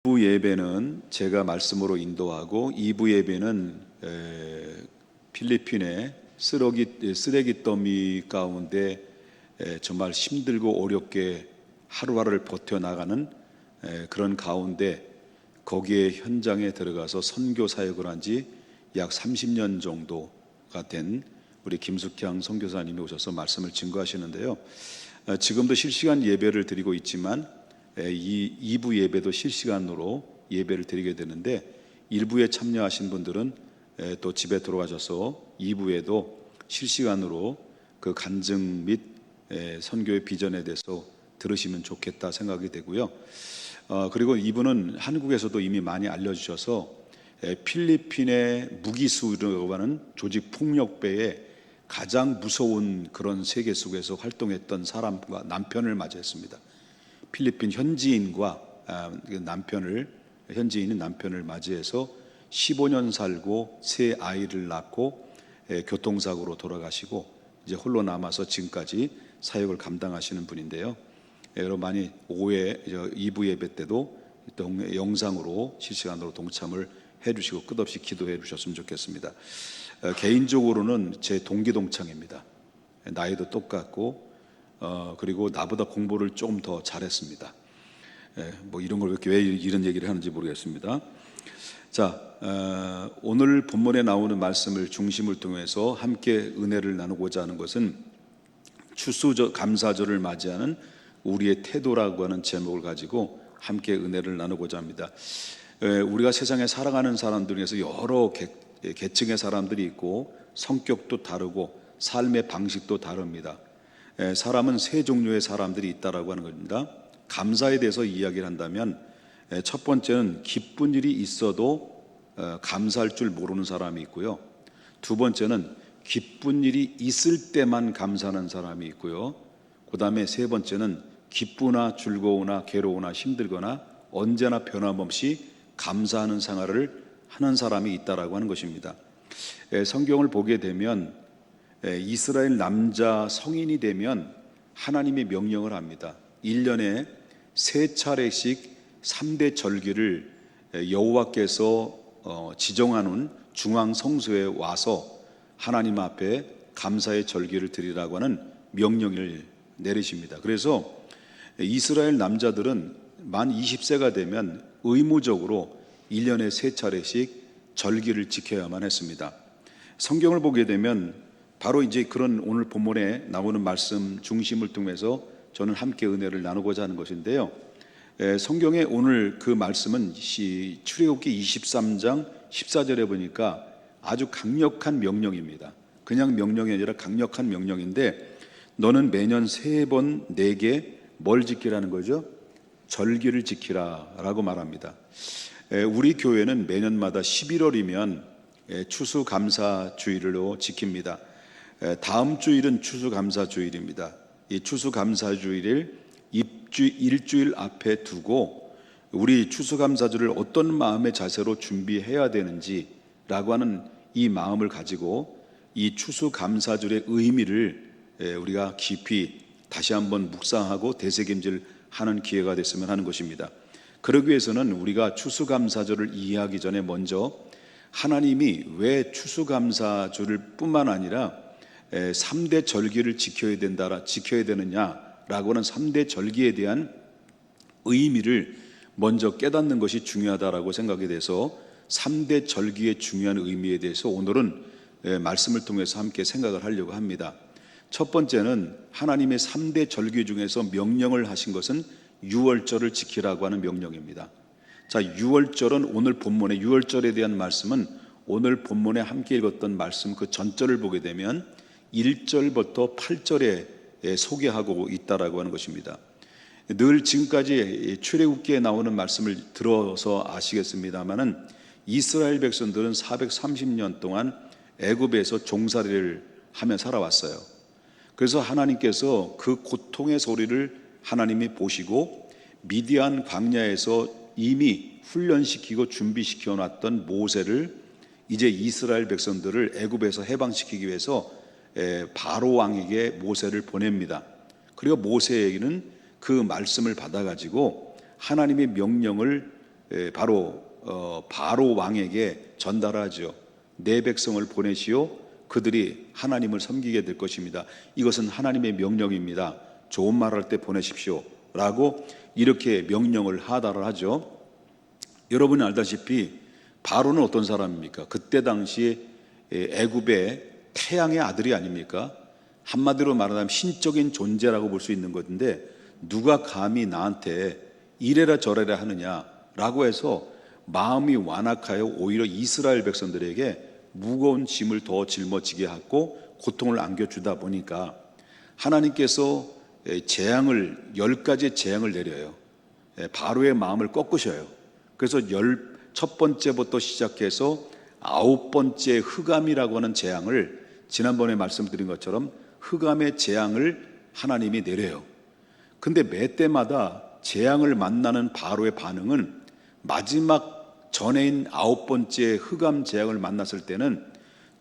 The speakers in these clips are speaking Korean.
1부 예배는 제가 말씀으로 인도하고 2부 예배는 필리핀의 쓰레기 더미 가운데 정말 힘들고 어렵게 하루하루를 버텨나가는 그런 가운데 거기에 현장에 들어가서 선교 사역을 한 지 약 30년 정도가 된 우리 김숙향 선교사님이 오셔서 말씀을 증거하시는데요. 지금도 실시간 예배를 드리고 있지만 이 2부 예배도 실시간으로 예배를 드리게 되는데 1부에 참여하신 분들은 또 집에 들어가셔서 2부에도 실시간으로 그 간증 및 선교의 비전에 대해서 들으시면 좋겠다 생각이 되고요. 그리고 2부는 한국에서도 이미 많이 알려주셔서 필리핀의 무기수라고 하는 조직 폭력배의 가장 무서운 그런 세계 속에서 활동했던 사람과 남편을 맞이했습니다. 필리핀 현지인과 현지인인 남편을 맞이해서 15년 살고 3아이를 낳고 교통사고로 돌아가시고 이제 홀로 남아서 지금까지 사역을 감당하시는 분인데요. 여러분 많이 2부 예배 때도 영상으로 실시간으로 동참을 해주시고 끝없이 기도해 주셨으면 좋겠습니다. 개인적으로는 제 동기동창입니다. 나이도 똑같고 그리고 나보다 공부를 조금 더 잘했습니다. 뭐 이런 걸 왜 이런 얘기를 하는지 모르겠습니다. 자, 오늘 본문에 나오는 말씀을 중심을 통해서 함께 은혜를 나누고자 하는 것은 추수감사절을 맞이하는 우리의 태도라고 하는 제목을 가지고 함께 은혜를 나누고자 합니다. 우리가 세상에 살아가는 사람들 중에서 여러 계층의 사람들이 있고 성격도 다르고 삶의 방식도 다릅니다. 사람은 세 종류의 사람들이 있다라고 하는 겁니다. 감사에 대해서 이야기를 한다면 첫 번째는 기쁜 일이 있어도 감사할 줄 모르는 사람이 있고요. 두 번째는 기쁜 일이 있을 때만 감사하는 사람이 있고요. 그 다음에 세 번째는 기쁘나 즐거우나 괴로우나 힘들거나 언제나 변함없이 감사하는 생활을 하는 사람이 있다라고 하는 것입니다. 성경을 보게 되면 이스라엘 남자 성인이 되면 하나님의 명령을 합니다. 1년에 3차례씩 3대 절기를 여호와께서 지정하는 중앙 성소에 와서 하나님 앞에 감사의 절기를 드리라고 하는 명령을 내리십니다. 그래서 이스라엘 남자들은 만 20세가 되면 의무적으로 1년에 3차례씩 절기를 지켜야만 했습니다. 성경을 보게 되면 바로 이제 그런 오늘 본문에 나오는 말씀 중심을 통해서 저는 함께 은혜를 나누고자 하는 것인데요. 성경의 오늘 그 말씀은 출애굽기 23장 14절에 보니까 아주 강력한 명령입니다. 그냥 명령이 아니라 강력한 명령인데 너는 매년 3번 내게 뭘 지키라는 거죠? 절기를 지키라 라고 말합니다. 우리 교회는 매년마다 11월이면 추수감사주일로 지킵니다. 다음 주일은 추수감사주일입니다. 이 추수감사주일을 일주일 앞에 두고 우리 추수감사주를 어떤 마음의 자세로 준비해야 되는지라고 하는 이 마음을 가지고 이 추수감사주의 의미를 우리가 깊이 다시 한번 묵상하고 되새김질하는 기회가 됐으면 하는 것입니다. 그러기 위해서는 우리가 추수감사절을 이해하기 전에 먼저 하나님이 왜 추수감사절을 뿐만 아니라 3대 절기를 지켜야 되느냐라고 하는 3대 절기에 대한 의미를 먼저 깨닫는 것이 중요하다라고 생각이 돼서 3대 절기의 중요한 의미에 대해서 오늘은 말씀을 통해서 함께 생각을 하려고 합니다. 첫 번째는 하나님의 3대 절기 중에서 명령을 하신 것은 유월절을 지키라고 하는 명령입니다. 자, 유월절은 오늘 본문의 유월절에 대한 말씀은 오늘 본문에 함께 읽었던 말씀 그 전절을 보게 되면 1절부터 8절에 소개하고 있다라고 하는 것입니다. 늘 지금까지 출애굽기에 나오는 말씀을 들어서 아시겠습니다만은 이스라엘 백성들은 430년 동안 애굽에서 종살이를 하며 살아왔어요. 그래서 하나님께서 그 고통의 소리를 하나님이 보시고 미디안 광야에서 이미 훈련시키고 준비시켜 놨던 모세를 이제 이스라엘 백성들을 애굽에서 해방시키기 위해서 바로 왕에게 모세를 보냅니다. 그리고 모세에게는 그 말씀을 받아가지고 하나님의 명령을 바로 바로 왕에게 전달하죠. 내 백성을 보내시오. 그들이 하나님을 섬기게 될 것입니다. 이것은 하나님의 명령입니다. 좋은 말할 때 보내십시오 라고 이렇게 명령을 하달을 하죠. 여러분이 알다시피 바로는 어떤 사람입니까? 그때 당시에 애굽의 태양의 아들이 아닙니까? 한마디로 말하자면 신적인 존재라고 볼 수 있는 것인데, 누가 감히 나한테 이래라 저래라 하느냐라고 해서 마음이 완악하여 오히려 이스라엘 백성들에게 무거운 짐을 더 짊어지게 하고 고통을 안겨주다 보니까 하나님께서 재앙을 10가지의 재앙을 내려요. 바로의 마음을 꺾으셔요. 그래서 첫 번째부터 시작해서 9번째 흑암이라고 하는 재앙을, 지난번에 말씀드린 것처럼 흑암의 재앙을 하나님이 내려요. 근데 매 때마다 재앙을 만나는 바로의 반응은 마지막 전해인 9번째 흑암 재앙을 만났을 때는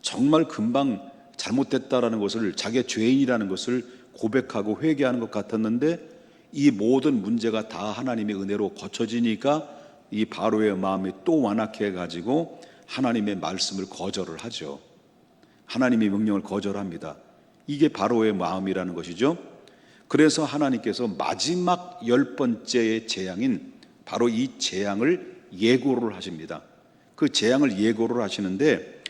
정말 금방 잘못됐다라는 것을, 자기의 죄인이라는 것을 고백하고 회개하는 것 같았는데, 이 모든 문제가 다 하나님의 은혜로 거쳐지니까 이 바로의 마음이 또 완악해 가지고 하나님의 말씀을 거절을 하죠. 하나님의 명령을 거절합니다. 이게 바로의 마음이라는 것이죠. 그래서 하나님께서 마지막 10번째의 재앙인 바로 이 재앙을 예고를 하십니다. 그 재앙을 예고를 하시는데,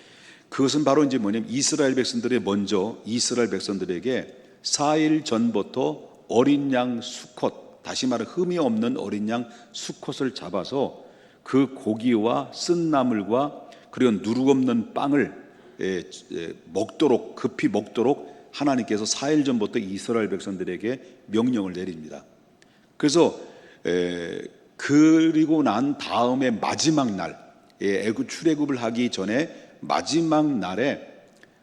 그것은 바로 이제 뭐냐면 이스라엘 백성들이 먼저 이스라엘 백성들에게 4일 전부터 어린 양 수컷, 다시 말해 흠이 없는 어린 양 수컷을 잡아서 그 고기와 쓴 나물과 그리고 누룩 없는 빵을 먹도록, 급히 먹도록 하나님께서 4일 전부터 이스라엘 백성들에게 명령을 내립니다. 그래서 그리고 난 다음에 마지막 날, 애굽 출애굽을 하기 전에 마지막 날에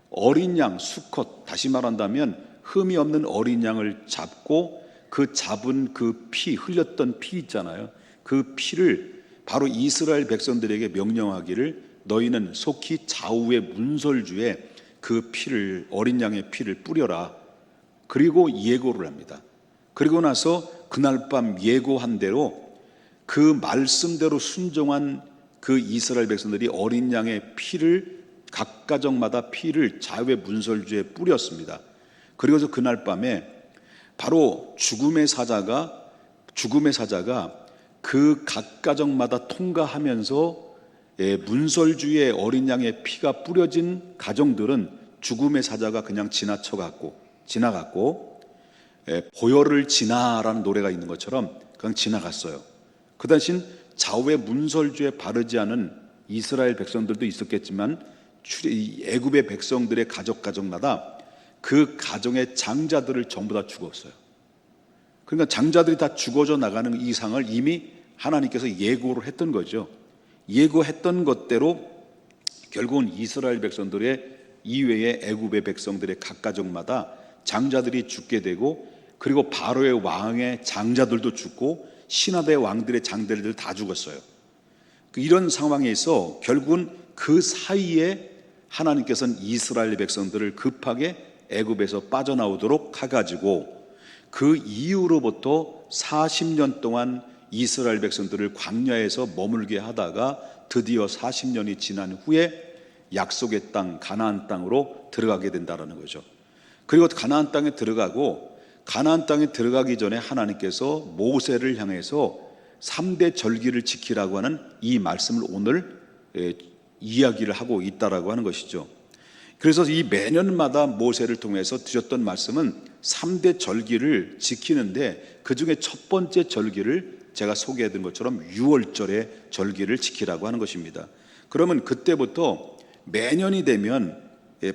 어린 양 수컷, 다시 말한다면 흠이 없는 어린 양을 잡고 그 잡은 그 피, 흘렸던 피 있잖아요. 그 피를 바로 이스라엘 백성들에게 명령하기를, 너희는 속히 좌우의 문설주에 그 피를, 어린 양의 피를 뿌려라. 그리고 예고를 합니다. 그리고 나서 그날 밤 예고한 대로 그 말씀대로 순종한 그 이스라엘 백성들이 어린 양의 피를, 각 가정마다 피를 좌우의 문설주에 뿌렸습니다. 그리고서 그날 밤에 바로 죽음의 사자가 그 각 가정마다 통과하면서 문설주에 어린 양의 피가 뿌려진 가정들은 죽음의 사자가 그냥 지나갔고 보혈을 지나라는 노래가 있는 것처럼 그냥 지나갔어요. 그 대신 좌우의 문설주에 바르지 않은 이스라엘 백성들도 있었겠지만 애굽의 백성들의 가정마다 그 가정의 장자들을 전부 다 죽었어요. 그러니까 장자들이 다 죽어져 나가는 이상을 이미 하나님께서 예고를 했던 거죠. 예고했던 것대로 결국은 이스라엘 백성들의 이외의 애굽의 백성들의 각 가정마다 장자들이 죽게 되고, 그리고 바로의 왕의 장자들도 죽고 신하대 왕들의 장자들 다 죽었어요. 이런 상황에서 결국은 그 사이에 하나님께서는 이스라엘 백성들을 급하게 애굽에서 빠져나오도록 해가지고 그 이후로부터 40년 동안 이스라엘 백성들을 광야에서 머물게 하다가 드디어 40년이 지난 후에 약속의 땅 가나안 땅으로 들어가게 된다는 거죠. 그리고 가나안 땅에 들어가기 전에 하나님께서 모세를 향해서 3대 절기를 지키라고 하는 이 말씀을 오늘 이야기를 하고 있다라고 하는 것이죠. 그래서 이 매년마다 모세를 통해서 드렸던 말씀은 3대 절기를 지키는데, 그 중에 첫 번째 절기를 제가 소개해드린 것처럼 6월절의 절기를 지키라고 하는 것입니다. 그러면 그때부터 매년이 되면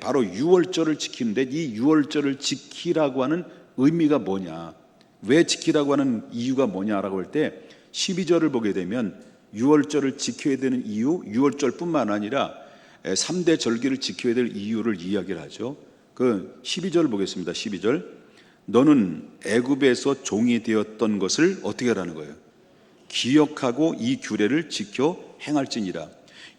바로 6월절을 지키는데, 이 6월절을 지키라고 하는 의미가 뭐냐, 왜 지키라고 하는 이유가 뭐냐라고 할 때 12절을 보게 되면 6월절을 지켜야 되는 이유, 6월절뿐만 아니라 3대 절기를 지켜야 될 이유를 이야기를 하죠. 그 12절 보겠습니다. 12절. 너는 애굽에서 종이 되었던 것을 어떻게 하라는 거예요? 기억하고 이 규례를 지켜 행할지니라.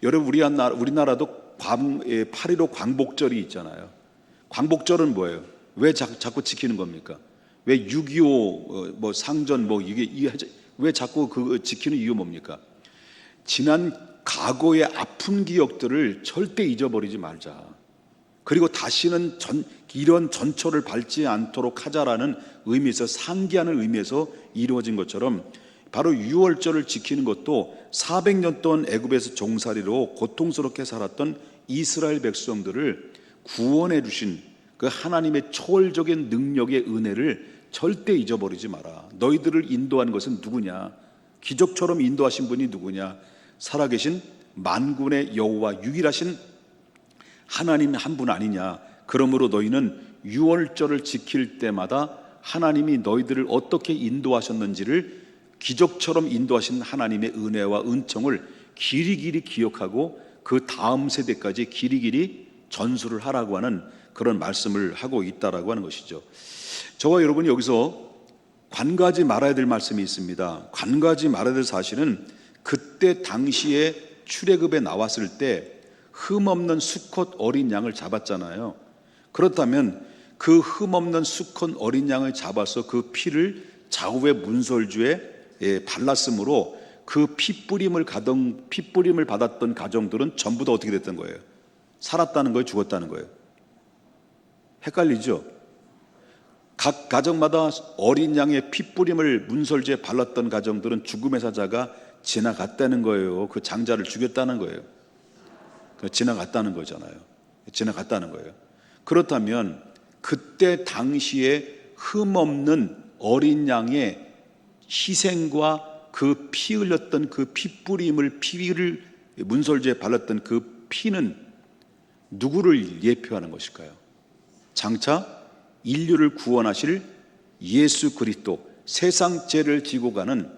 여러분, 우리나라도 8.15 광복절이 있잖아요. 광복절은 뭐예요? 왜 자꾸 지키는 겁니까? 왜 6.25 상전 이게 왜 자꾸 그 지키는 이유 뭡니까? 지난 과거의 아픈 기억들을 절대 잊어버리지 말자. 그리고 다시는 이런 전초를 밟지 않도록 하자라는 의미에서, 상기하는 의미에서 이루어진 것처럼 바로 유월절을 지키는 것도 400년 동안 애굽에서 종살이로 고통스럽게 살았던 이스라엘 백성들을 구원해 주신 그 하나님의 초월적인 능력의 은혜를 절대 잊어버리지 마라. 너희들을 인도한 것은 누구냐? 기적처럼 인도하신 분이 누구냐? 살아계신 만군의 여호와, 유일하신 하나님 한 분 아니냐? 그러므로 너희는 유월절을 지킬 때마다 하나님이 너희들을 어떻게 인도하셨는지를, 기적처럼 인도하신 하나님의 은혜와 은총을 길이길이 기억하고 그 다음 세대까지 길이길이 전수를 하라고 하는 그런 말씀을 하고 있다라고 하는 것이죠. 저와 여러분이 여기서 간과하지 말아야 될 말씀이 있습니다. 간과하지 말아야 될 사실은, 그때 당시에 출애굽에 나왔을 때 흠없는 수컷 어린 양을 잡았잖아요. 그렇다면 그 흠없는 수컷 어린 양을 잡아서 그 피를 좌우의 문설주에 발랐으므로 그 피뿌림을 받았던 가정들은 전부 다 어떻게 됐던 거예요? 살았다는 거예요? 죽었다는 거예요? 헷갈리죠? 각 가정마다 어린 양의 피뿌림을 문설주에 발랐던 가정들은 죽음의 사자가 지나갔다는 거예요. 그 장자를 죽였다는 거예요. 지나갔다는 거잖아요. 지나갔다는 거예요. 그렇다면 그때 당시에 흠없는 어린 양의 희생과 그 피 흘렸던 그 피뿌림을, 피를 문설주에 발랐던 그 피는 누구를 예표하는 것일까요? 장차 인류를 구원하실 예수 그리스도, 세상 죄를 지고 가는,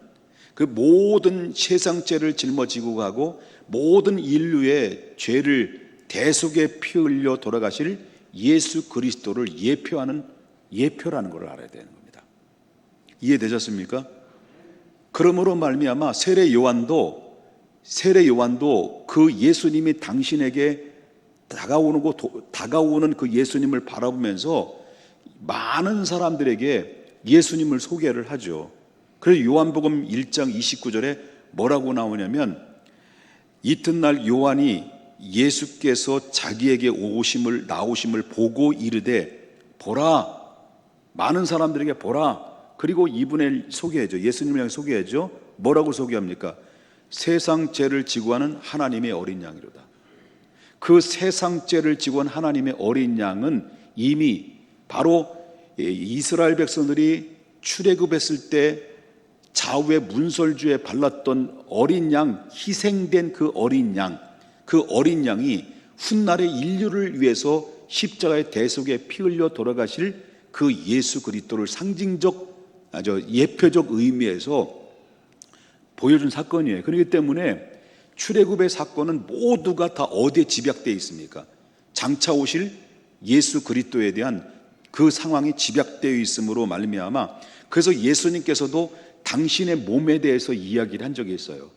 그 모든 세상 죄를 짊어지고 가고 모든 인류의 죄를 대속에 피 흘려 돌아가실 예수 그리스도를 예표라는 걸 알아야 되는 겁니다. 이해되셨습니까? 그러므로 말미암아 세례 요한도 그 예수님이 당신에게 다가오는 그 예수님을 바라보면서 많은 사람들에게 예수님을 소개를 하죠. 그래서 요한복음 1장 29절에 뭐라고 나오냐면, 이튿날 요한이 예수께서 자기에게 나오심을 보고 이르되, 보라, 많은 사람들에게 보라. 그리고 이분을 소개해줘. 예수님을 향해 소개해줘. 뭐라고 소개합니까? 세상 죄를 지고 하는 하나님의 어린 양이로다. 그 세상 죄를 지고 한 하나님의 어린 양은 이미 바로 이스라엘 백성들이 출애굽했을 때 좌우의 문설주에 발랐던 어린 양, 희생된 그 어린 양이 훗날의 인류를 위해서 십자가의 대속에 피 흘려 돌아가실 그 예수 그리스도를 예표적 의미에서 보여준 사건이에요. 그렇기 때문에 출애굽의 사건은 모두가 다 어디에 집약되어 있습니까? 장차 오실 예수 그리스도에 대한 그 상황이 집약되어 있으므로 말미암아, 그래서 예수님께서도 당신의 몸에 대해서 이야기를 한 적이 있어요.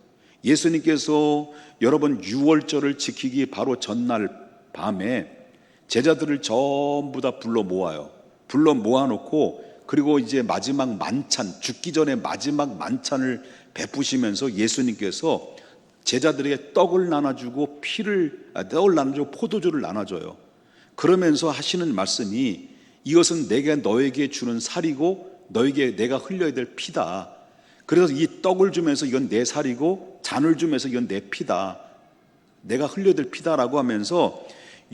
예수님께서 여러분 유월절을 지키기 바로 전날 밤에 제자들을 전부 다 불러 모아놓고, 그리고 이제 마지막 만찬, 죽기 전에 마지막 만찬을 베푸시면서 예수님께서 제자들에게 떡을 나눠주고 포도주를 나눠줘요. 그러면서 하시는 말씀이, 이것은 내가 너에게 주는 살이고 너에게 내가 흘려야 될 피다. 그래서 이 떡을 주면서 이건 내 살이고, 잔을 주면서 이건 내 피다, 내가 흘려야 될 피다라고 하면서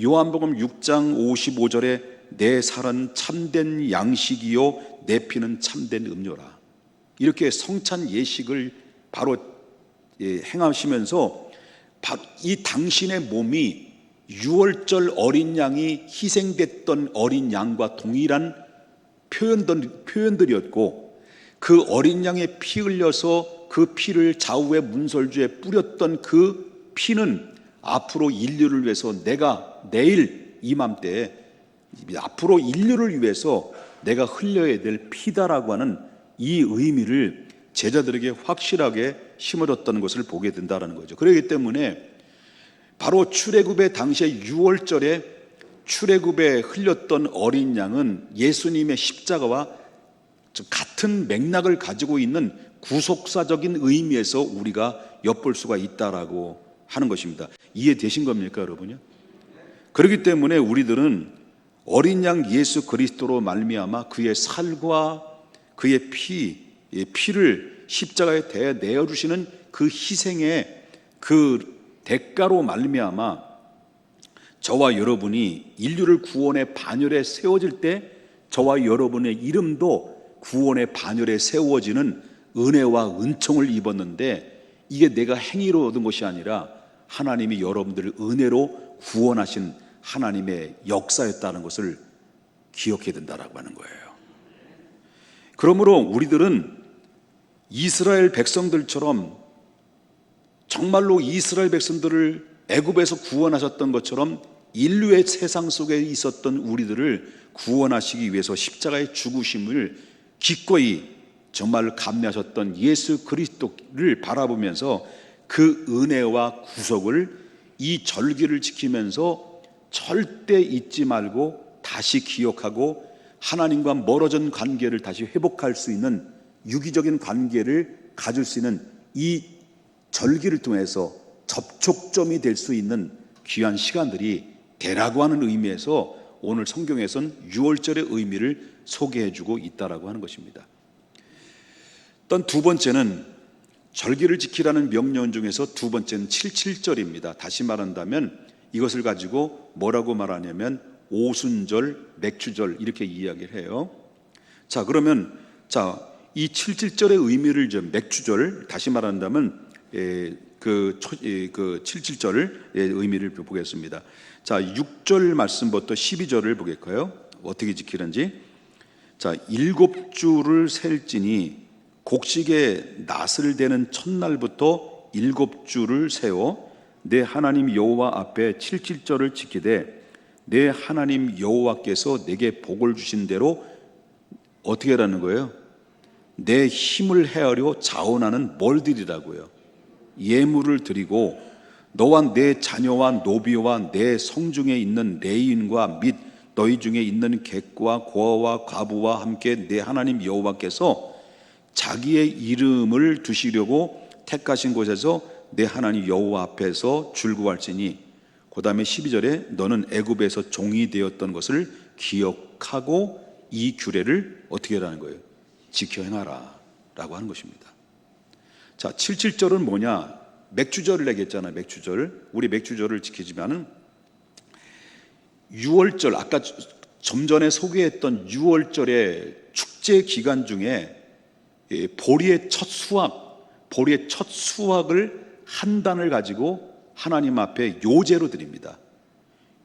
요한복음 6장 55절에 내 살은 참된 양식이요 내 피는 참된 음료라, 이렇게 성찬 예식을 바로 행하시면서 이 당신의 몸이 유월절 어린 양이 희생됐던 어린 양과 동일한 표현들이었고, 그 어린 양의 피 흘려서 그 피를 좌우의 문설주에 뿌렸던 그 피는 앞으로 인류를 위해서 내가 내일 이맘때 앞으로 인류를 위해서 내가 흘려야 될 피다라고 하는 이 의미를 제자들에게 확실하게 심어줬다는 것을 보게 된다는 거죠. 그렇기 때문에 바로 출애굽의 당시에 유월절에 출애굽에 흘렸던 어린 양은 예수님의 십자가와 같은 맥락을 가지고 있는 구속사적인 의미에서 우리가 엿볼 수가 있다라고 하는 것입니다. 이해되신 겁니까, 여러분요? 그렇기 때문에 우리들은 어린 양 예수 그리스도로 말미암아 그의 살과 그의 피를 십자가에 대해 내어주시는 그 희생의 그 대가로 말미암아 저와 여러분이 인류를 구원의 반열에 세워질 때 저와 여러분의 이름도 구원의 반열에 세워지는 은혜와 은총을 입었는데, 이게 내가 행위로 얻은 것이 아니라 하나님이 여러분들을 은혜로 구원하신 하나님의 역사였다는 것을 기억해야 된다라고 하는 거예요. 그러므로 우리들은 이스라엘 백성들처럼 정말로 이스라엘 백성들을 애굽에서 구원하셨던 것처럼 인류의 세상 속에 있었던 우리들을 구원하시기 위해서 십자가의 죽으심을 기꺼이 정말 감내하셨던 예수 그리스도를 바라보면서 그 은혜와 구속을 이 절기를 지키면서 절대 잊지 말고 다시 기억하고 하나님과 멀어진 관계를 다시 회복할 수 있는 유기적인 관계를 가질 수 있는 이 절기를 통해서 접촉점이 될 수 있는 귀한 시간들이 되라고 하는 의미에서 오늘 성경에서는 유월절의 의미를 소개해주고 있다라고 하는 것입니다. 또 두 번째는 절기를 지키라는 명령 중에서 두 번째는 77절입니다. 다시 말한다면 이것을 가지고 뭐라고 말하냐면 오순절, 맥주절 이렇게 이야기를 해요. 자, 그러면 이 77절의 의미를 좀 맥주절, 다시 말한다면 그 77절의 의미를 보겠습니다. 자, 6절 말씀부터 12절을 보겠고요. 어떻게 지키는지. 자, 7주를 셀지니 곡식의 낫을 대는 첫날부터 7주를 세워 내 하나님 여호와 앞에 77절을 지키되 내 하나님 여호와께서 내게 복을 주신 대로 어떻게 하라는 거예요? 내 힘을 헤아려 자원하는 멀들이라고요. 예물을 드리고 너와 내 자녀와 노비와 내 성중에 있는 레위인과 및 너희 중에 있는 객과 고아와 과부와 함께 내 하나님 여호와께서 자기의 이름을 두시려고 택하신 곳에서 내 하나님 여호와 앞에서 줄구할지니, 그 다음에 12절에 너는 애굽에서 종이 되었던 것을 기억하고 이 규례를 어떻게 하라는 거예요? 지켜 행하라 라고 하는 것입니다. 자, 77절은 뭐냐? 맥주절을 얘기했잖아요. 맥주절. 우리 맥주절을 지키지만은 6월절, 아까 좀 전에 소개했던 6월절의 축제 기간 중에 보리의 첫 수확을 한 단을 가지고 하나님 앞에 요제로 드립니다.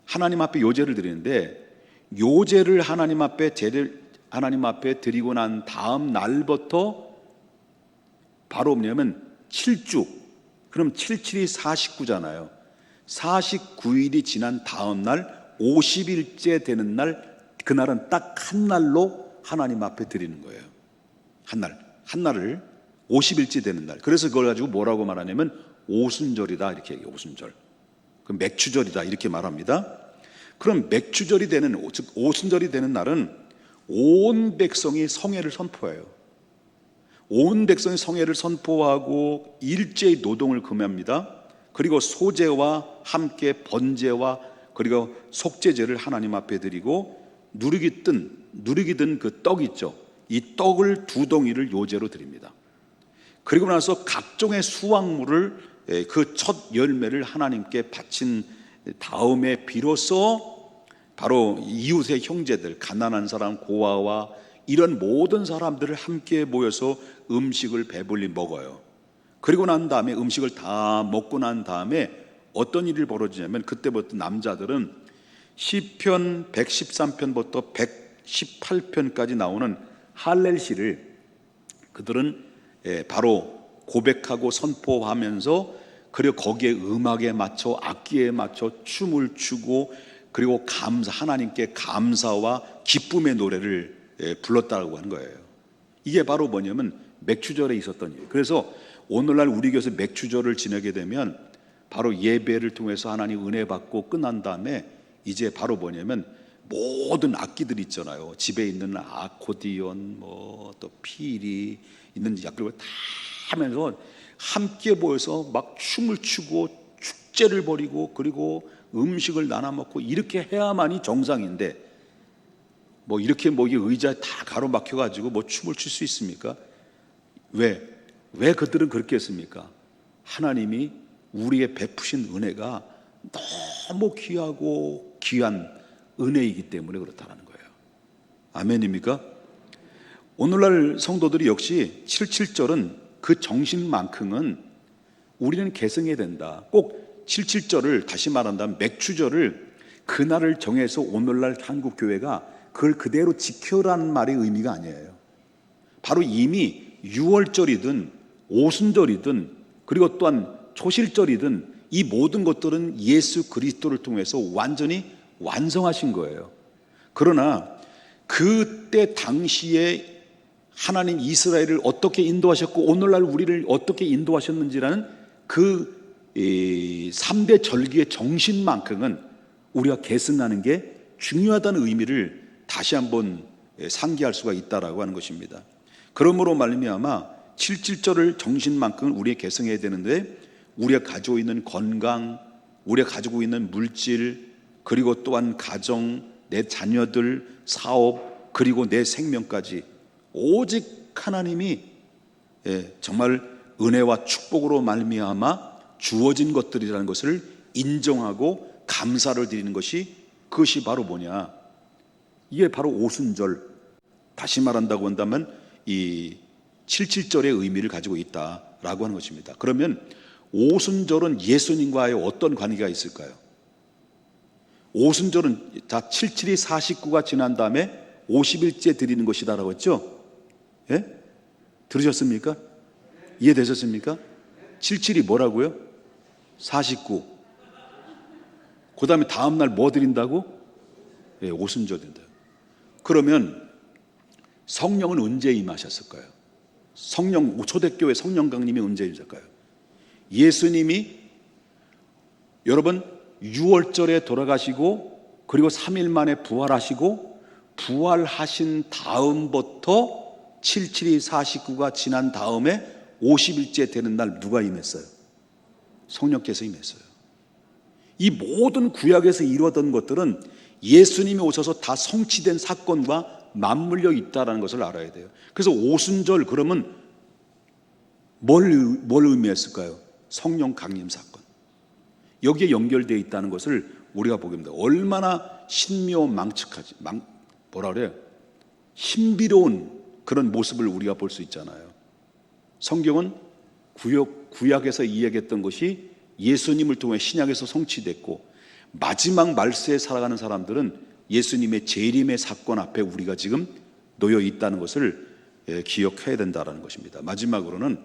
하나님 앞에 요제를 드리는데, 요제를 하나님 앞에 드리고 난 다음 날부터 바로 뭐냐면 7주, 그럼 77이 49잖아요. 49일이 지난 다음 날 50일째 되는 날, 그날은 딱 한 날로 하나님 앞에 드리는 거예요. 한 날을 50일째 되는 날. 그래서 그걸 가지고 뭐라고 말하냐면 오순절이다 이렇게 얘기해요. 오순절. 그럼 맥주절이다 이렇게 말합니다. 그럼 맥주절이 되는, 즉 오순절이 되는 날은 온 백성이 성회를 선포해요. 온 백성이 성회를 선포하고 일제히 노동을 금합니다. 그리고 소제와 함께 번제와 그리고 속죄제를 하나님 앞에 드리고 누르기 든 그 떡 있죠. 이 떡을 2덩이를 요제로 드립니다. 그리고 나서 각종의 수확물을 그 첫 열매를 하나님께 바친 다음에 비로소 바로 이웃의 형제들, 가난한 사람, 고아와 이런 모든 사람들을 함께 모여서 음식을 배불리 먹어요. 그리고 난 다음에 음식을 다 먹고 난 다음에 어떤 일이 벌어지냐면, 그때부터 남자들은 시편 113편부터 118편까지 나오는 할렐시를 그들은 바로 고백하고 선포하면서, 그리고 거기에 음악에 맞춰 악기에 맞춰 춤을 추고, 그리고 하나님께 감사와 기쁨의 노래를 불렀다고 하는 거예요. 이게 바로 뭐냐면 맥주절에 있었던 일이에요. 그래서 오늘날 우리 교회에서 맥주절을 지내게 되면 바로 예배를 통해서 하나님 은혜 받고 끝난 다음에 이제 바로 뭐냐면 모든 악기들 있잖아요. 집에 있는 아코디언, 또 피리 있는 악기를 다 하면서 함께 모여서 막 춤을 추고 축제를 벌이고 그리고 음식을 나눠 먹고 이렇게 해야만이 정상인데 뭐 이렇게 뭐 의자에 다 가로막혀 가지고 뭐 춤을 출 수 있습니까? 왜 그들은 그렇게 했습니까? 하나님이 우리에게 베푸신 은혜가 너무 귀하고 귀한 은혜이기 때문에 그렇다는 거예요. 아멘입니까? 오늘날 성도들이 역시 77절은 그 정신만큼은 우리는 계승해야 된다. 꼭 77절을 다시 말한다면 맥주절을 그날을 정해서 오늘날 한국 교회가 그걸 그대로 지켜라는 말의 의미가 아니에요. 바로 이미 6월절이든 오순절이든 그리고 또한 초실절이든 이 모든 것들은 예수 그리스도를 통해서 완전히 완성하신 거예요. 그러나 그때 당시에 하나님 이스라엘을 어떻게 인도하셨고 오늘날 우리를 어떻게 인도하셨는지라는 그 3대 절기의 정신만큼은 우리가 계승하는 게 중요하다는 의미를 다시 한번 상기할 수가 있다라고 하는 것입니다. 그러므로 말미암아 77절을 정신만큼은 우리가 계승해야 되는데 우리가 가지고 있는 건강, 우리가 가지고 있는 물질, 그리고 또한 가정, 내 자녀들, 사업, 그리고 내 생명까지 오직 하나님이 정말 은혜와 축복으로 말미암아 주어진 것들이라는 것을 인정하고 감사를 드리는 것이 그것이 바로 뭐냐? 이게 바로 오순절. 다시 말한다고 한다면 이 77절의 의미를 가지고 있다라고 하는 것입니다. 그러면 오순절은 예수님과의 어떤 관계가 있을까요? 오순절은 다 77이 49가 지난 다음에 50일째 드리는 것이다라고 했죠? 예? 들으셨습니까? 이해되셨습니까? 77이 뭐라고요? 49. 그 다음에 다음날 뭐 드린다고? 예, 오순절 드린다. 그러면 성령은 언제 임하셨을까요? 초대교회 성령 강림이 언제 임하셨을까요? 예수님이 여러분 6월절에 돌아가시고 그리고 3일 만에 부활하시고 부활하신 다음부터 77이 49가 지난 다음에 50일째 되는 날 누가 임했어요? 성령께서 임했어요. 이 모든 구약에서 이루어졌던 것들은 예수님이 오셔서 다 성취된 사건과 맞물려 있다는 것을 알아야 돼요. 그래서 오순절 그러면 뭘 의미했을까요? 성령 강림 사건. 여기에 연결되어 있다는 것을 우리가 보게 됩니다. 얼마나 신묘망측하지, 뭐라 그래요? 신비로운 그런 모습을 우리가 볼 수 있잖아요. 성경은 구약에서 이야기했던 것이 예수님을 통해 신약에서 성취됐고 마지막 말세에 살아가는 사람들은 예수님의 재림의 사건 앞에 우리가 지금 놓여 있다는 것을 기억해야 된다는 것입니다. 마지막으로는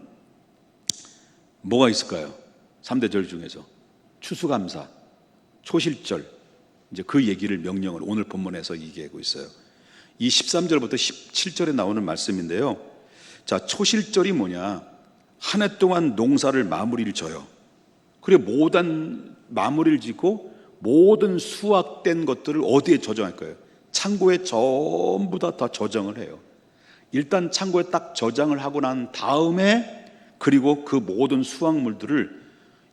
뭐가 있을까요? 3대 절 중에서 추수감사, 초실절, 이제 그 얘기를 명령을 오늘 본문에서 얘기하고 있어요. 이 13절부터 17절에 나오는 말씀인데요. 자, 초실절이 뭐냐? 한 해 동안 농사를 마무리를 져요. 그리고 모든 마무리를 짓고 모든 수확된 것들을 어디에 저장할 거예요? 창고에 전부 다 저장을 해요. 일단 창고에 딱 저장을 하고 난 다음에 그리고 그 모든 수확물들을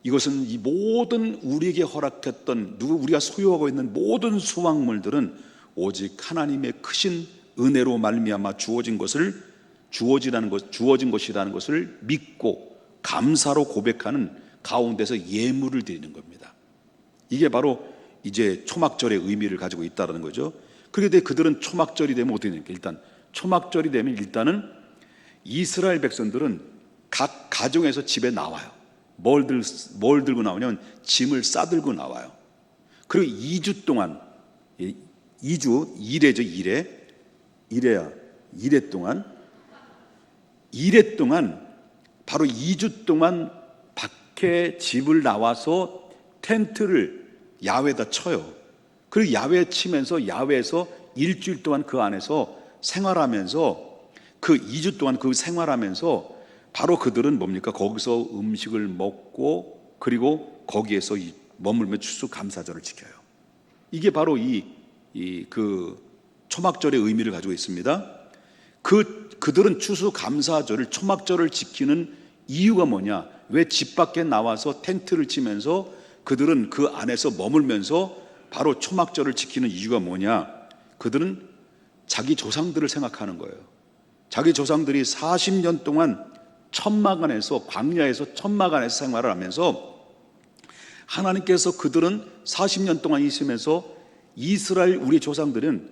이것은 이 모든 우리에게 허락했던 우리가 소유하고 있는 모든 수확물들은 오직 하나님의 크신 은혜로 말미암아 주어진 것이라는 것을 믿고 감사로 고백하는 가운데서 예물을 드리는 겁니다. 이게 바로 이제 초막절의 의미를 가지고 있다는 거죠. 그런데 그들은 초막절이 되면 어떻게 됩니까? 일단 초막절이 되면 일단은 이스라엘 백성들은 각 가정에서 집에 나와요. 뭘 들고 나오냐면 짐을 싸들고 나와요. 그리고 2주 동안 2주 1회죠. 1회 동안 바로 2주 동안 밖에 집을 나와서 텐트를 야외에다 쳐요. 그리고 야외에 치면서 야외에서 일주일 동안 그 안에서 생활하면서 그 2주 동안 그 생활하면서 바로 그들은 뭡니까? 거기서 음식을 먹고 그리고 거기에서 머물며 추수감사절을 지켜요. 이게 바로 그 초막절의 의미를 가지고 있습니다. 그들은 추수감사절을 초막절을 지키는 이유가 뭐냐? 왜 집 밖에 나와서 텐트를 치면서 그들은 그 안에서 머물면서 바로 초막절을 지키는 이유가 뭐냐? 그들은 자기 조상들을 생각하는 거예요. 자기 조상들이 40년 동안 천막 안에서, 광야에서 천막 안에서 생활을 하면서 하나님께서 그들은 40년 동안 있으면서 이스라엘 우리 조상들은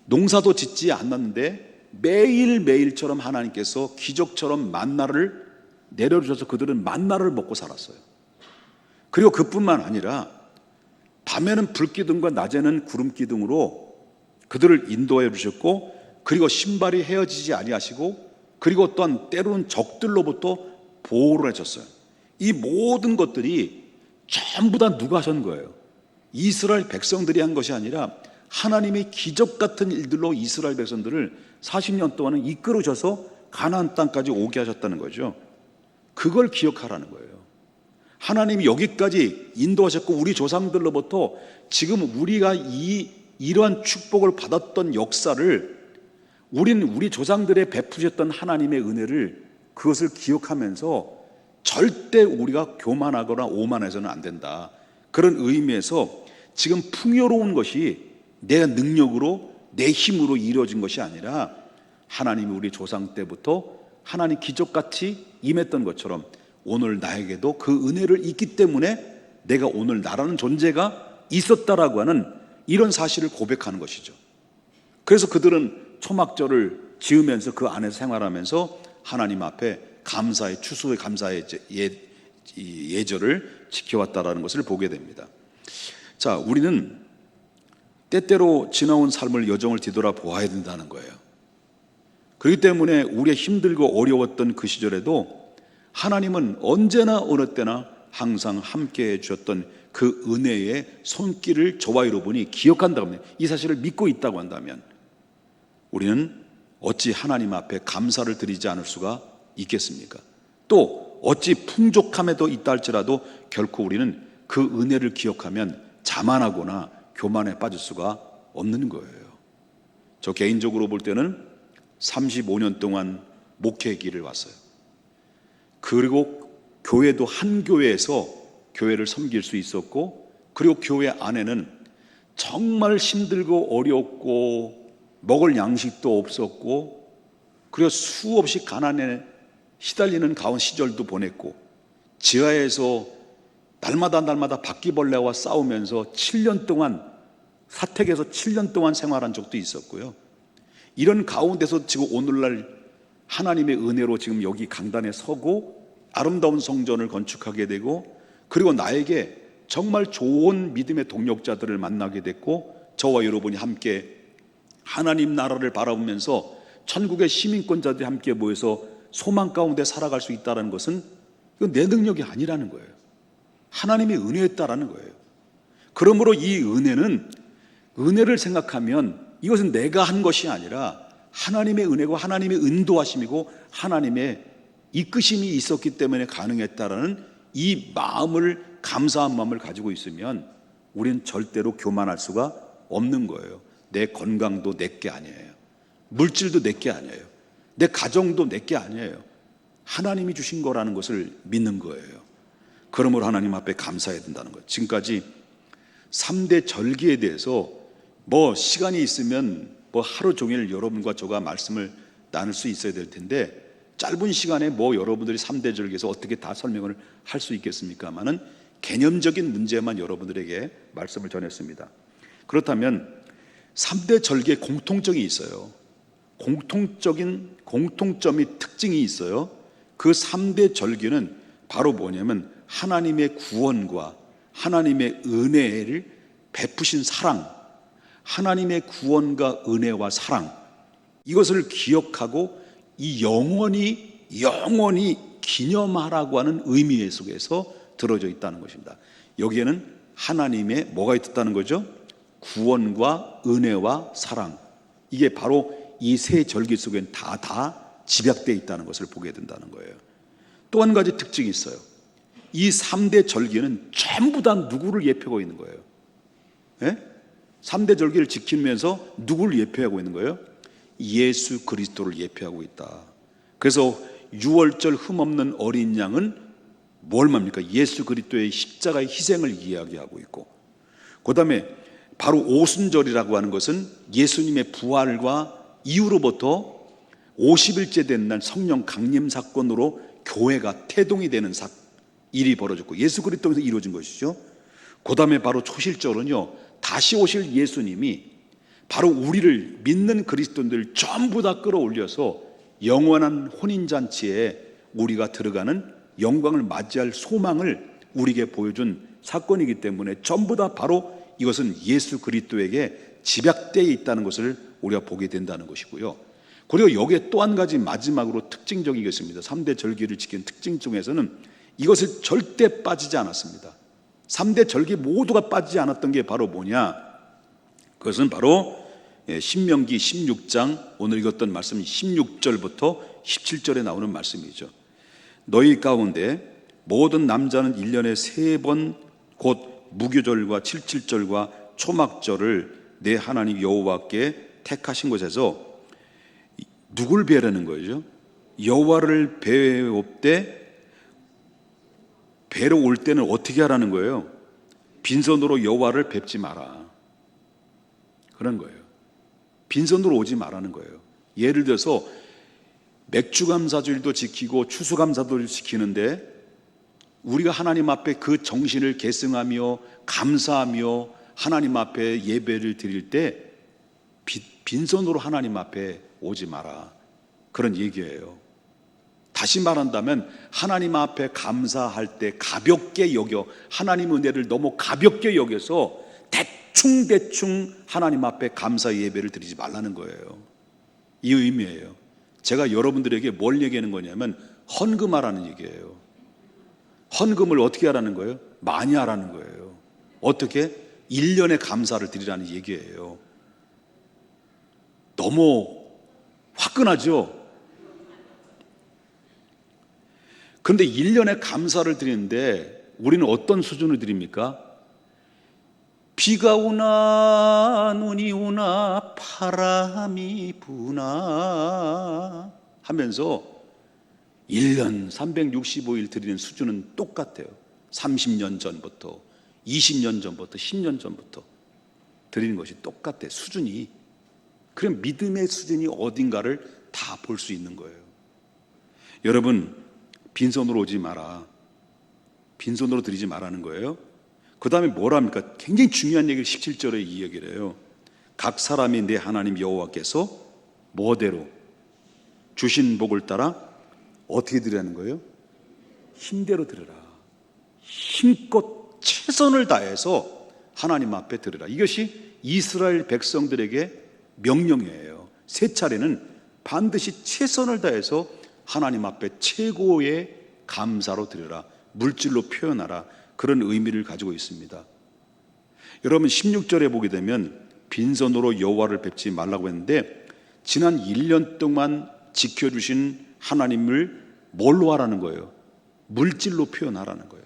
농사도 짓지 않았는데 매일매일처럼 하나님께서 기적처럼 만나를 내려주셔서 그들은 만나를 먹고 살았어요. 그리고 그뿐만 아니라 밤에는 불기둥과 낮에는 구름기둥으로 그들을 인도해 주셨고, 그리고 신발이 헤어지지 아니하시고, 그리고 또한 때로는 적들로부터 보호를 해줬어요. 이 모든 것들이 전부 다 누가 하신 거예요? 이스라엘 백성들이 한 것이 아니라 하나님의 기적 같은 일들로 이스라엘 백성들을 40년 동안은 이끌어줘서 가나안 땅까지 오게 하셨다는 거죠. 그걸 기억하라는 거예요. 하나님이 여기까지 인도하셨고, 우리 조상들로부터 지금 우리가 이러한 축복을 받았던 역사를, 우리 조상들의 베푸셨던 하나님의 은혜를, 그것을 기억하면서 절대 우리가 교만하거나 오만해서는 안 된다. 그런 의미에서 지금 풍요로운 것이 내 능력으로, 내 힘으로 이루어진 것이 아니라 하나님이 우리 조상 때부터 하나님 기적같이 임했던 것처럼 오늘 나에게도 그 은혜를 있기 때문에 내가 오늘 나라는 존재가 있었다라고 하는 이런 사실을 고백하는 것이죠. 그래서 그들은 초막절을 지으면서 그 안에서 생활하면서 하나님 앞에 감사의, 추수의 감사의 예절을 지켜왔다라는 것을 보게 됩니다. 자, 우리는 때때로 지나온 삶을, 여정을 뒤돌아 보아야 된다는 거예요. 그렇기 때문에 우리의 힘들고 어려웠던 그 시절에도 하나님은 언제나 어느 때나 항상 함께해 주셨던 그 은혜의 손길을 저와 여러분이 기억한다고 하면, 이 사실을 믿고 있다고 한다면 우리는 어찌 하나님 앞에 감사를 드리지 않을 수가 있겠습니까? 또 어찌 풍족함에도 있다 할지라도 결코 우리는 그 은혜를 기억하면 자만하거나 교만에 빠질 수가 없는 거예요. 저 개인적으로 볼 때는 35년 동안 목회 길을 왔어요. 그리고 교회도 한 교회에서 교회를 섬길 수 있었고, 그리고 교회 안에는 정말 힘들고 어렵고 먹을 양식도 없었고, 그리고 수없이 가난에 시달리는 가운 시절도 보냈고, 지하에서 날마다 바퀴벌레와 싸우면서 7년 동안, 사택에서 7년 동안 생활한 적도 있었고요. 이런 가운데서 지금 오늘날 하나님의 은혜로 지금 여기 강단에 서고 아름다운 성전을 건축하게 되고, 그리고 나에게 정말 좋은 믿음의 동력자들을 만나게 됐고, 저와 여러분이 함께 하나님 나라를 바라보면서 천국의 시민권자들이 함께 모여서 소망 가운데 살아갈 수 있다는 것은 이건 내 능력이 아니라는 거예요. 하나님의 은혜였다라는 거예요. 그러므로 이 은혜를 생각하면 이것은 내가 한 것이 아니라 하나님의 은혜고 하나님의 인도하심이고 하나님의 이끄심이 있었기 때문에 가능했다라는 이 마음을, 감사한 마음을 가지고 있으면 우리는 절대로 교만할 수가 없는 거예요. 내 건강도 내게 아니에요. 물질도 내게 아니에요. 내 가정도 내게 아니에요. 하나님이 주신 거라는 것을 믿는 거예요. 그러므로 하나님 앞에 감사해야 된다는 거예요. 지금까지 3대 절기에 대해서 시간이 있으면 하루 종일 여러분과 저가 말씀을 나눌 수 있어야 될 텐데, 짧은 시간에 여러분들이 3대 절기에서 어떻게 다 설명을 할 수 있겠습니까만은 개념적인 문제만 여러분들에게 말씀을 전했습니다. 그렇다면 3대 절기의 공통점이 있어요. 공통점이 특징이 있어요. 그 3대 절기는 바로 뭐냐면 하나님의 구원과 하나님의 은혜를 베푸신 사랑, 하나님의 구원과 은혜와 사랑, 이것을 기억하고 이 영원히 기념하라고 하는 의미 속에서 들어져 있다는 것입니다. 여기에는 하나님의 뭐가 있다는 거죠? 구원과 은혜와 사랑, 이게 바로 이 세 절기 속엔 다 집약되어 있다는 것을 보게 된다는 거예요. 또 한 가지 특징이 있어요. 이 3대 절기는 전부 다 누구를 예표하고 있는 거예요? 3대 절기를 지키면서 누구를 예표하고 있는 거예요? 예수 그리스도를 예표하고 있다. 그래서 유월절 흠없는 어린 양은 뭘 말합니까? 예수 그리스도의 십자가의 희생을 이야기하고 있고, 그 다음에 바로 오순절이라고 하는 것은 예수님의 부활과 이후로부터 50일째 된 날 성령 강림 사건으로 교회가 태동이 되는 일이 벌어졌고 예수 그리스도에서 이루어진 것이죠. 그 다음에 바로 초실절은요, 다시 오실 예수님이 바로 우리를 믿는 그리스도인들 전부 다 끌어올려서 영원한 혼인잔치에 우리가 들어가는 영광을 맞이할 소망을 우리에게 보여준 사건이기 때문에 전부 다 바로 이것은 예수 그리스도에게 집약되어 있다는 것을 우리가 보게 된다는 것이고요. 그리고 여기에 또 한 가지 마지막으로 특징적인 게 있습니다. 3대 절기를 지킨 특징 중에서는 이것을 절대 빠지지 않았습니다. 3대 절기 모두가 빠지지 않았던 게 바로 뭐냐? 그것은 바로 신명기 16장 오늘 읽었던 말씀 16절부터 17절에 나오는 말씀이죠. 너희 가운데 모든 남자는 1년에 3번 곧 무교절과 칠칠절과 초막절을 내 하나님 여호와께 택하신 곳에서 누굴 뵈려는 거죠? 여호와를 뵈러 올 때는 어떻게 하라는 거예요? 빈손으로 여호와를 뵙지 마라, 그런 거예요. 빈손으로 오지 말라는 거예요. 예를 들어서 맥주감사절도 지키고 추수감사절도 지키는데 우리가 하나님 앞에 그 정신을 계승하며 감사하며 하나님 앞에 예배를 드릴 때 빈손으로 하나님 앞에 오지 마라, 그런 얘기예요. 다시 말한다면 하나님 앞에 감사할 때 가볍게 여겨, 하나님 은혜를 너무 가볍게 여겨서 대충 하나님 앞에 감사 예배를 드리지 말라는 거예요. 이 의미예요. 제가 여러분들에게 뭘 얘기하는 거냐면 헌금하라는 얘기예요. 헌금을 어떻게 하라는 거예요? 많이 하라는 거예요. 어떻게? 1년의 감사를 드리라는 얘기예요. 너무 화끈하죠? 그런데 1년의 감사를 드리는데 우리는 어떤 수준을 드립니까? 비가 오나 눈이 오나 바람이 부나 하면서 1년 365일 드리는 수준은 똑같아요. 30년 전부터 20년 전부터 10년 전부터 드리는 것이 똑같아요. 수준이. 그럼 믿음의 수준이 어딘가를 다 볼 수 있는 거예요. 여러분, 빈손으로 오지 마라, 빈손으로 드리지 말라는 거예요. 그 다음에 뭐랍니까? 굉장히 중요한 얘기를 17절에 이 얘기를 해요. 각 사람이 내 하나님 여호와께서 뭐대로 주신 복을 따라 어떻게 드리라는 거예요? 힘대로 드려라. 힘껏 최선을 다해서 하나님 앞에 드려라. 이것이 이스라엘 백성들에게 명령이에요. 세 차례는 반드시 최선을 다해서 하나님 앞에 최고의 감사로 드려라, 물질로 표현하라, 그런 의미를 가지고 있습니다. 여러분 16절에 보게 되면 빈손으로 여호와를 뵙지 말라고 했는데 지난 1년 동안 지켜주신 하나님을 뭘로 하라는 거예요? 물질로 표현하라는 거예요.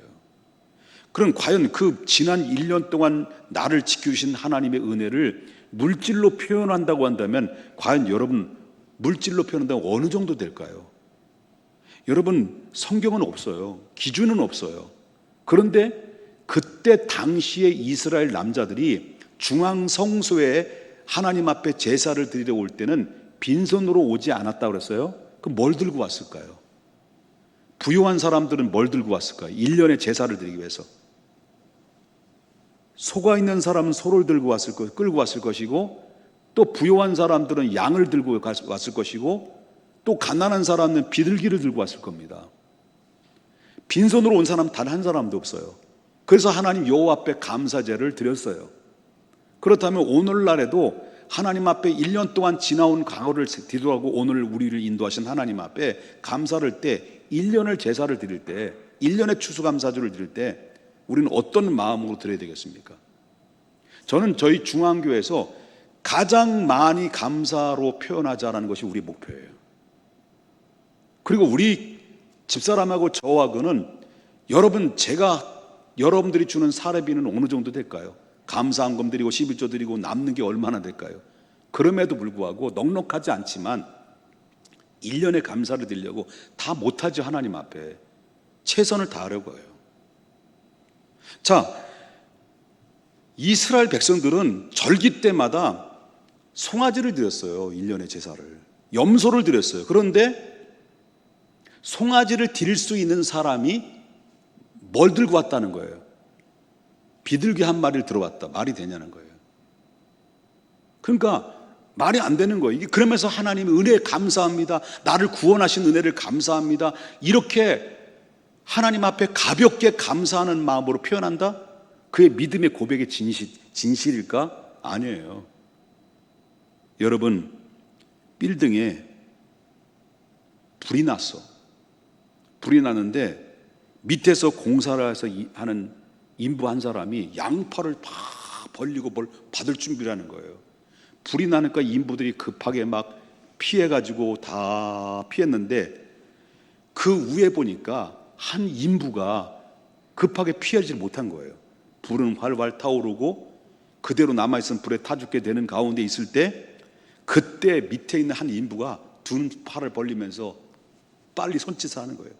그럼 과연 그 지난 1년 동안 나를 지켜주신 하나님의 은혜를 물질로 표현한다고 한다면 과연 여러분 물질로 표현한다면 어느 정도 될까요? 여러분 성경은 없어요. 기준은 없어요. 그런데 그때 당시에 이스라엘 남자들이 중앙성소에 하나님 앞에 제사를 드리러 올 때는 빈손으로 오지 않았다고 그랬어요. 그럼 뭘 들고 왔을까요? 부유한 사람들은 뭘 들고 왔을까요? 1년의 제사를 드리기 위해서. 소가 있는 사람은 소를 끌고 왔을 것이고, 또 부유한 사람들은 양을 들고 왔을 것이고, 또 가난한 사람은 비둘기를 들고 왔을 겁니다. 빈손으로 온 사람 단 한 사람도 없어요. 그래서 하나님 여호와 앞에 감사제를 드렸어요. 그렇다면 오늘날에도 하나님 앞에 1년 동안 지나온 과거를 뒤돌아보고 오늘 우리를 인도하신 하나님 앞에 감사를 때 1년을 제사를 드릴 때 1년의 추수감사주를 드릴 때 우리는 어떤 마음으로 드려야 되겠습니까? 저는 저희 중앙교회에서 가장 많이 감사로 표현하자라는 것이 우리 목표예요. 그리고 우리 집사람하고 저하고는 제가 여러분들이 주는 사례비는 어느 정도 될까요? 감사한금 드리고 11조 드리고 남는 게 얼마나 될까요? 그럼에도 불구하고 넉넉하지 않지만 1년의 감사를 드리려고 다 못하죠. 하나님 앞에 최선을 다하려고 해요. 자, 이스라엘 백성들은 절기 때마다 송아지를 드렸어요. 1년의 제사를, 염소를 드렸어요. 그런데 송아지를 드릴 수 있는 사람이 뭘 들고 왔다는 거예요? 비둘기 한 마리를 들어왔다. 말이 되냐는 거예요. 그러니까 말이 안 되는 거예요. 그러면서 하나님 은혜 감사합니다, 나를 구원하신 은혜를 감사합니다, 이렇게 하나님 앞에 가볍게 감사하는 마음으로 표현한다? 그의 믿음의 고백의 진실일까? 아니에요. 여러분, 빌딩에 불이 났어. 불이 났는데 밑에서 공사를 해서 하는 인부 한 사람이 양팔을 팍 벌리고 뭘 받을 준비를 하는 거예요. 불이 나니까 인부들이 급하게 막 피해가지고 다 피했는데 그 위에 보니까 한 인부가 급하게 피하지 못한 거예요. 불은 활활 타오르고 그대로 남아있은 불에 타 죽게 되는 가운데 있을 때, 그때 밑에 있는 한 인부가 두 팔을 벌리면서 빨리 손짓을 하는 거예요.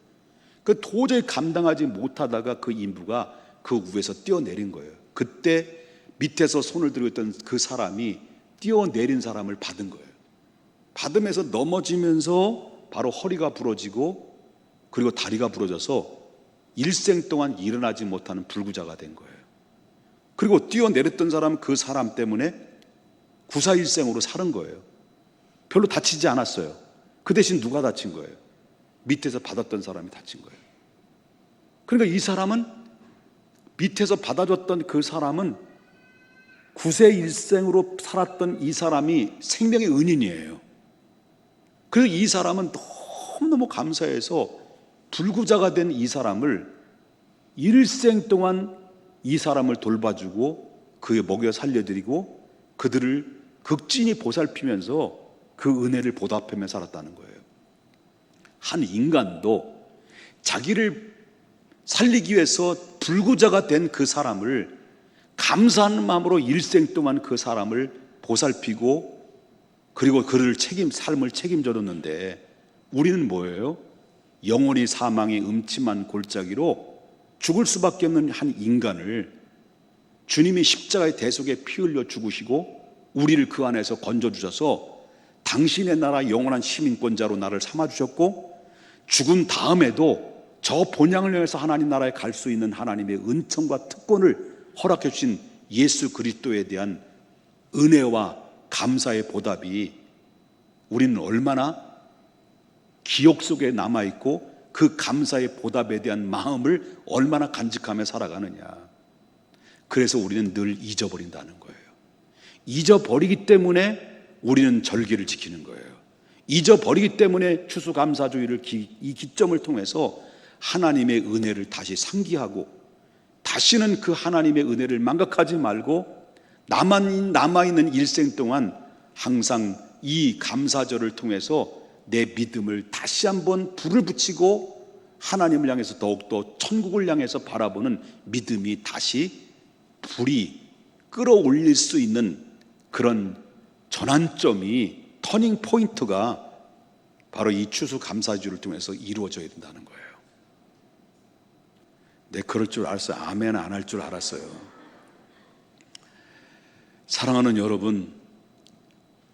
그 도저히 감당하지 못하다가 그 인부가 그 위에서 뛰어내린 거예요. 그때 밑에서 손을 들고 있던 그 사람이 뛰어내린 사람을 받은 거예요. 받으면서 넘어지면서 바로 허리가 부러지고 그리고 다리가 부러져서 일생 동안 일어나지 못하는 불구자가 된 거예요. 그리고 뛰어내렸던 사람은 그 사람 때문에 구사일생으로 사는 거예요. 별로 다치지 않았어요. 그 대신 누가 다친 거예요? 밑에서 받았던 사람이 다친 거예요. 그러니까 이 사람은, 밑에서 받아줬던 그 사람은 구세일생으로 살았던 이 사람이 생명의 은인이에요. 그래서 이 사람은 너무너무 감사해서 불구자가 된 이 사람을 일생 동안 이 사람을 돌봐주고 그의 먹여 살려드리고 그들을 극진히 보살피면서 그 은혜를 보답하며 살았다는 거예요. 한 인간도 자기를 살리기 위해서 불구자가 된 그 사람을 감사하는 마음으로 일생 동안 그 사람을 보살피고 그리고 그를 삶을 책임져 줬는데, 우리는 뭐예요? 영원히 사망의 음침한 골짜기로 죽을 수밖에 없는 한 인간을 주님이 십자가의 대속에 피 흘려 죽으시고 우리를 그 안에서 건져주셔서 당신의 나라 영원한 시민권자로 나를 삼아주셨고, 죽은 다음에도 저 본향을 향해서 하나님 나라에 갈 수 있는 하나님의 은총과 특권을 허락해 주신 예수 그리스도에 대한 은혜와 감사의 보답이 우리는 얼마나 기억 속에 남아있고 그 감사의 보답에 대한 마음을 얼마나 간직하며 살아가느냐. 그래서 우리는 늘 잊어버린다는 거예요. 잊어버리기 때문에 우리는 절기를 지키는 거예요. 잊어버리기 때문에 추수감사주의를 이 기점을 통해서 하나님의 은혜를 다시 상기하고 다시는 그 하나님의 은혜를 망각하지 말고 남아있는 일생 동안 항상 이 감사절을 통해서 내 믿음을 다시 한번 불을 붙이고 하나님을 향해서 더욱더 천국을 향해서 바라보는 믿음이 다시 불이 끌어올릴 수 있는 그런 전환점이, 터닝 포인트가 바로 이 추수감사주를 통해서 이루어져야 된다는 거예요. 네, 그럴 줄 알았어요. 아멘 안 할 줄 알았어요. 사랑하는 여러분,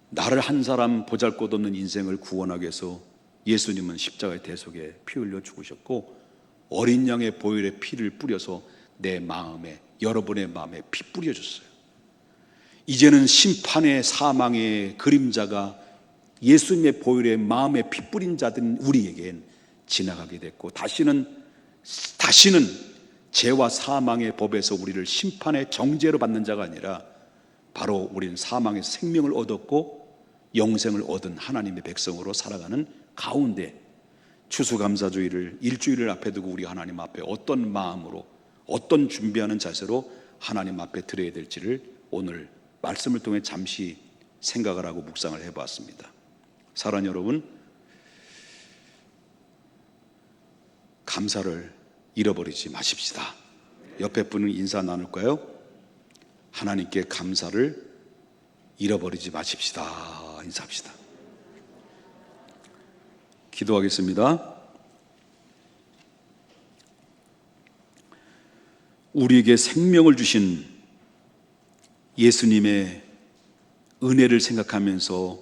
나를 한 사람 보잘것없는 인생을 구원하기 위해서 예수님은 십자가의 대속에 피 흘려 죽으셨고 어린 양의 보혈의 피를 뿌려서 내 마음에, 여러분의 마음에 피 뿌려줬어요. 이제는 심판의 사망의 그림자가 예수님의 보혈의 마음에 피 뿌린 자들은 우리에겐 지나가게 됐고 다시는 죄와 사망의 법에서 우리를 심판의 정죄로 받는 자가 아니라 바로 우리는 사망에서 생명을 얻었고 영생을 얻은 하나님의 백성으로 살아가는 가운데 추수감사주의를 일주일을 앞에 두고 우리 하나님 앞에 어떤 마음으로, 어떤 준비하는 자세로 하나님 앞에 드려야 될지를 오늘 말씀을 통해 잠시 생각을 하고 묵상을 해보았습니다. 사랑하는 여러분, 감사를 잃어버리지 마십시다. 옆에 분은 인사 나눌까요? 하나님께 감사를 잃어버리지 마십시다. 인사합시다. 기도하겠습니다. 우리에게 생명을 주신 예수님의 은혜를 생각하면서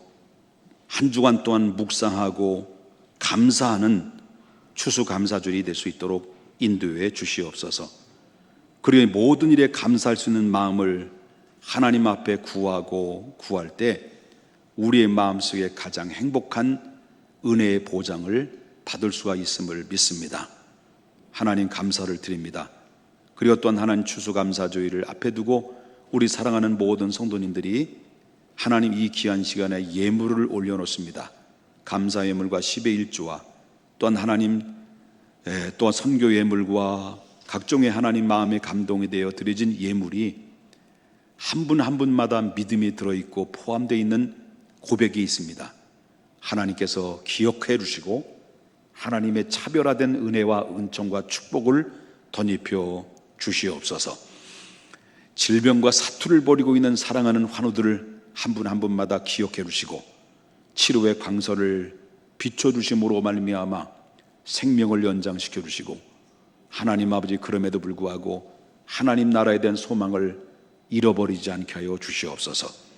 한 주간 동안 묵상하고 감사하는 추수감사절이 될 수 있도록 인도해 주시옵소서. 그리고 모든 일에 감사할 수 있는 마음을 하나님 앞에 구하고 구할 때 우리의 마음속에 가장 행복한 은혜의 보장을 받을 수가 있음을 믿습니다. 하나님 감사를 드립니다. 그리고 또한 하나님 추수감사주의를 앞에 두고 우리 사랑하는 모든 성도님들이 하나님 이 귀한 시간에 예물을 올려놓습니다. 감사 예물과 10의 1조와 또한 하나님 또한 선교 예물과 각종의 하나님 마음의 감동이 되어 드려진 예물이 한 분 한 분마다 믿음이 들어있고 포함되어 있는 고백이 있습니다. 하나님께서 기억해 주시고 하나님의 차별화된 은혜와 은총과 축복을 덧입혀 주시옵소서. 질병과 사투를 벌이고 있는 사랑하는 환우들을 한 분 한 분마다 기억해 주시고 치료의 광설을 비춰주심으로 말미암아 생명을 연장시켜 주시고 하나님 아버지 그럼에도 불구하고 하나님 나라에 대한 소망을 잃어버리지 않게 하여 주시옵소서.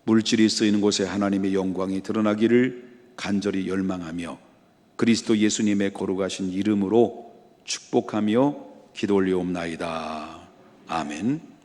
물질이 쓰이는 곳에 하나님의 영광이 드러나기를 간절히 열망하며 그리스도 예수님의 거룩하신 이름으로 축복하며 기도 올리옵나이다. 아멘.